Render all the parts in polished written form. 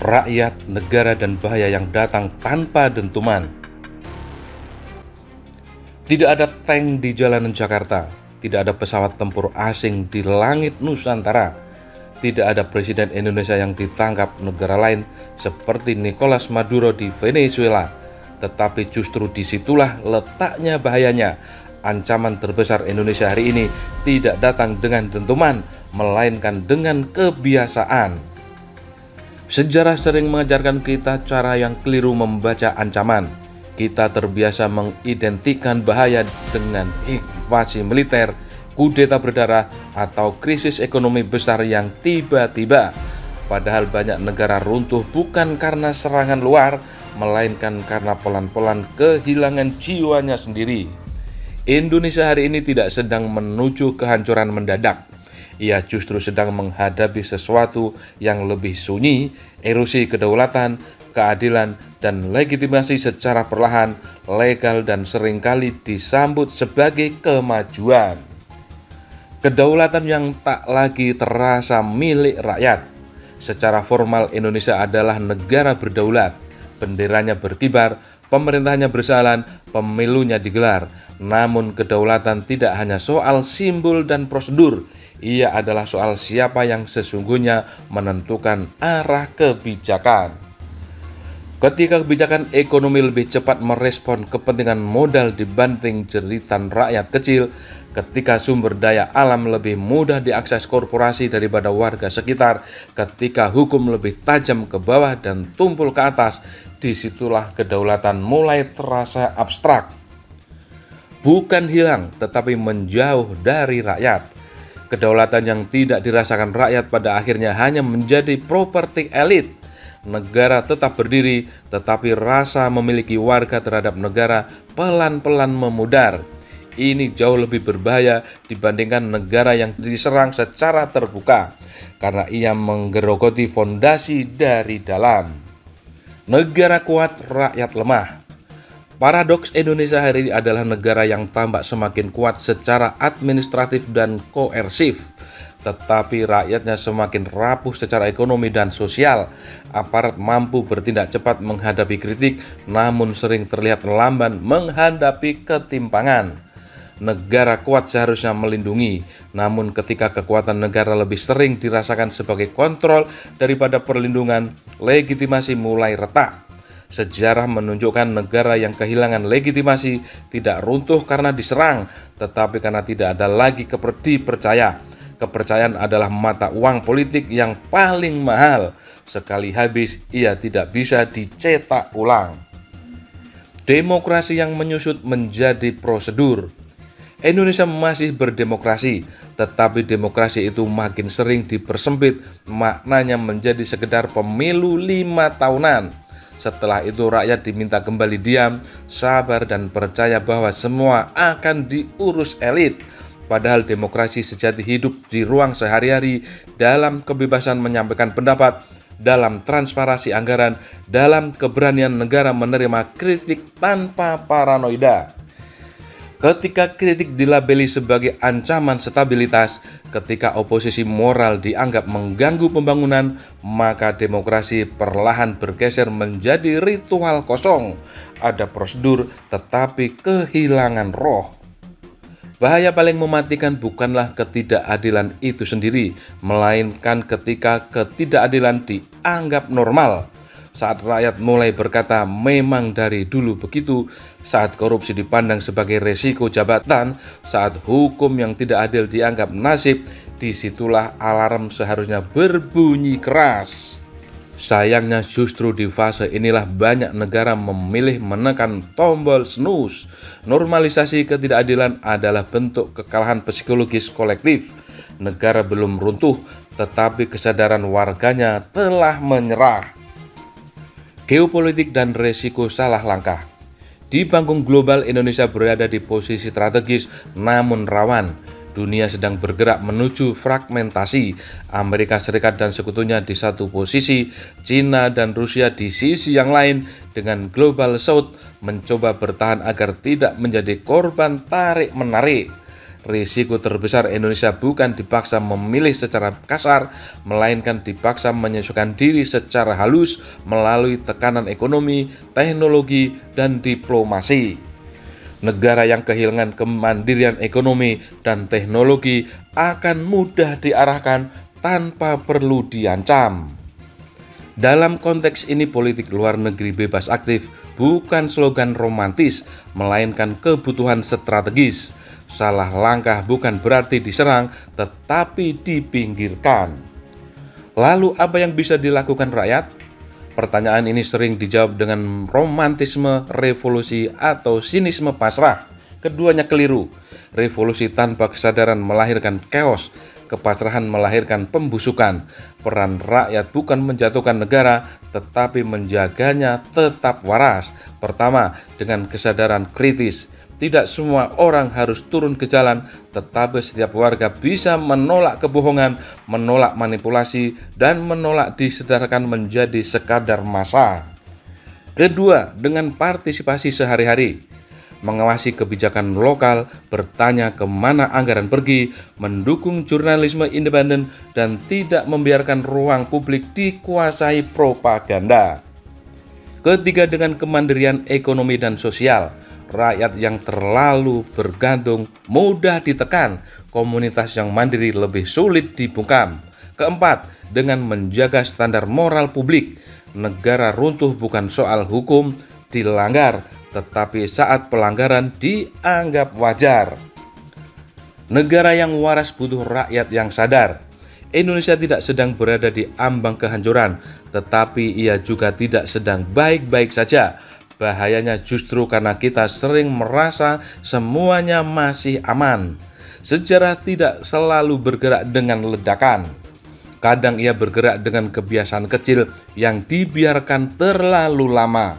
rakyat, negara, dan bahaya yang datang tanpa dentuman. Tidak ada tank di jalanan Jakarta, tidak ada pesawat tempur asing di langit Nusantara, tidak ada presiden Indonesia yang ditangkap negara lain seperti Nicolas Maduro di Venezuela. Tetapi justru disitulah letaknya bahayanya. Ancaman terbesar Indonesia hari ini tidak datang dengan dentuman, melainkan dengan kebiasaan. Sejarah sering mengajarkan kita cara yang keliru membaca ancaman. Kita terbiasa mengidentikan bahaya dengan invasi militer, kudeta berdarah, atau krisis ekonomi besar yang tiba-tiba. Padahal banyak negara runtuh bukan karena serangan luar, melainkan karena pelan-pelan kehilangan jiwanya sendiri. Indonesia hari ini tidak sedang menuju kehancuran mendadak. Ia justru sedang menghadapi sesuatu yang lebih sunyi, erosi kedaulatan, keadilan, dan legitimasi secara perlahan, legal, dan seringkali disambut sebagai kemajuan. Kedaulatan yang tak lagi terasa milik rakyat. Secara formal Indonesia adalah negara berdaulat, benderanya berkibar, pemerintahnya berjalan, pemilunya digelar. Namun kedaulatan tidak hanya soal simbol dan prosedur, ia adalah soal siapa yang sesungguhnya menentukan arah kebijakan. Ketika kebijakan ekonomi lebih cepat merespon kepentingan modal dibanding jeritan rakyat kecil, ketika sumber daya alam lebih mudah diakses korporasi daripada warga sekitar, ketika hukum lebih tajam ke bawah dan tumpul ke atas, disitulah kedaulatan mulai terasa abstrak. Bukan hilang, tetapi menjauh dari rakyat. Kedaulatan yang tidak dirasakan rakyat pada akhirnya hanya menjadi properti elit. Negara tetap berdiri, tetapi rasa memiliki warga terhadap negara pelan-pelan memudar. Ini jauh lebih berbahaya dibandingkan negara yang diserang secara terbuka, karena ia menggerogoti fondasi dari dalam. Negara kuat, rakyat lemah. Paradoks Indonesia hari ini adalah negara yang tampak semakin kuat secara administratif dan koersif, tetapi rakyatnya semakin rapuh secara ekonomi dan sosial. Aparat mampu bertindak cepat menghadapi kritik, namun sering terlihat lamban menghadapi ketimpangan. Negara kuat seharusnya melindungi, namun ketika kekuatan negara lebih sering dirasakan sebagai kontrol daripada perlindungan, legitimasi mulai retak. Sejarah menunjukkan negara yang kehilangan legitimasi tidak runtuh karena diserang, tetapi karena tidak ada lagi dipercaya. Kepercayaan adalah mata uang politik yang paling mahal. Sekali habis, ia tidak bisa dicetak ulang. Demokrasi yang menyusut menjadi prosedur. Indonesia masih berdemokrasi, tetapi demokrasi itu makin sering dipersempit, maknanya menjadi sekedar pemilu 5 tahunan. Setelah itu rakyat diminta kembali diam, sabar, dan percaya bahwa semua akan diurus elit. Padahal demokrasi sejati hidup di ruang sehari-hari, dalam kebebasan menyampaikan pendapat, dalam transparansi anggaran, dalam keberanian negara menerima kritik tanpa paranoida. Ketika kritik dilabeli sebagai ancaman stabilitas, ketika oposisi moral dianggap mengganggu pembangunan, maka demokrasi perlahan bergeser menjadi ritual kosong. Ada prosedur tetapi kehilangan roh. Bahaya paling mematikan bukanlah ketidakadilan itu sendiri, melainkan ketika ketidakadilan dianggap normal. Saat rakyat mulai berkata memang dari dulu begitu, saat korupsi dipandang sebagai resiko jabatan, saat hukum yang tidak adil dianggap nasib, disitulah alarm seharusnya berbunyi keras. Sayangnya justru di fase inilah banyak negara memilih menekan tombol snooze. Normalisasi ketidakadilan adalah bentuk kekalahan psikologis kolektif. Negara belum runtuh, tetapi kesadaran warganya telah menyerah. Geopolitik dan resiko salah langkah. Di panggung global, Indonesia berada di posisi strategis namun rawan. Dunia sedang bergerak menuju fragmentasi. Amerika Serikat dan sekutunya di satu posisi, Cina dan Rusia di sisi yang lain, dengan Global South mencoba bertahan agar tidak menjadi korban tarik-menarik. risiko terbesar Indonesia bukan dipaksa memilih secara kasar, melainkan dipaksa menyesuaikan diri secara halus melalui tekanan ekonomi, teknologi, dan diplomasi. Negara yang kehilangan kemandirian ekonomi dan teknologi akan mudah diarahkan tanpa perlu diancam. Dalam konteks ini, politik luar negeri bebas aktif bukan slogan romantis, melainkan kebutuhan strategis. Salah langkah bukan berarti diserang, tetapi dipinggirkan. Lalu apa yang bisa dilakukan rakyat? Pertanyaan ini sering dijawab dengan romantisme revolusi atau sinisme pasrah. Keduanya keliru. Revolusi tanpa kesadaran melahirkan chaos, kepasrahan melahirkan pembusukan. Peran rakyat bukan menjatuhkan negara, tetapi menjaganya tetap waras. Pertama, dengan kesadaran kritis. Tidak semua orang harus turun ke jalan, tetapi setiap warga bisa menolak kebohongan, menolak manipulasi, dan menolak disedarkan menjadi sekadar massa. Kedua, dengan partisipasi sehari-hari. Mengawasi kebijakan lokal, bertanya kemana anggaran pergi, mendukung jurnalisme independen, dan tidak membiarkan ruang publik dikuasai propaganda. Ketiga, dengan kemandirian ekonomi dan sosial. Rakyat yang terlalu bergantung mudah ditekan, komunitas yang mandiri lebih sulit dibungkam. Keempat, dengan menjaga standar moral publik. Negara runtuh bukan soal hukum dilanggar, tetapi saat pelanggaran dianggap wajar. Negara yang waras butuh rakyat yang sadar. Indonesia tidak sedang berada di ambang kehancuran, tetapi ia juga tidak sedang baik-baik saja. Bahayanya justru karena kita sering merasa semuanya masih aman. Sejarah tidak selalu bergerak dengan ledakan. Kadang ia bergerak dengan kebiasaan kecil yang dibiarkan terlalu lama.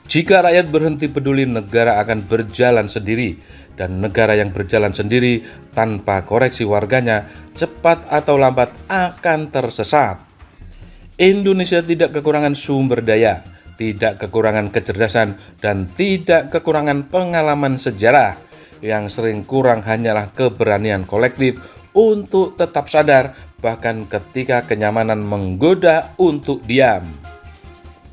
Jika rakyat berhenti peduli, negara akan berjalan sendiri, dan negara yang berjalan sendiri tanpa koreksi warganya cepat atau lambat akan tersesat. Indonesia tidak kekurangan sumber daya, tidak kekurangan kecerdasan, dan tidak kekurangan pengalaman sejarah. Yang sering kurang hanyalah keberanian kolektif untuk tetap sadar, bahkan ketika kenyamanan menggoda untuk diam.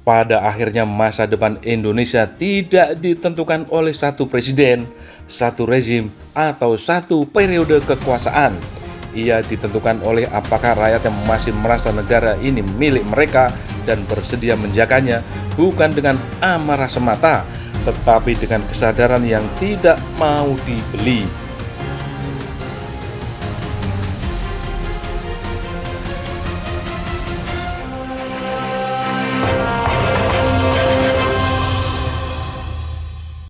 Pada akhirnya masa depan Indonesia tidak ditentukan oleh satu presiden, satu rezim, atau satu periode kekuasaan. Ia ditentukan oleh apakah rakyat yang masih merasa negara ini milik mereka dan bersedia menjaganya, bukan dengan amarah semata, tetapi dengan kesadaran yang tidak mau dibeli.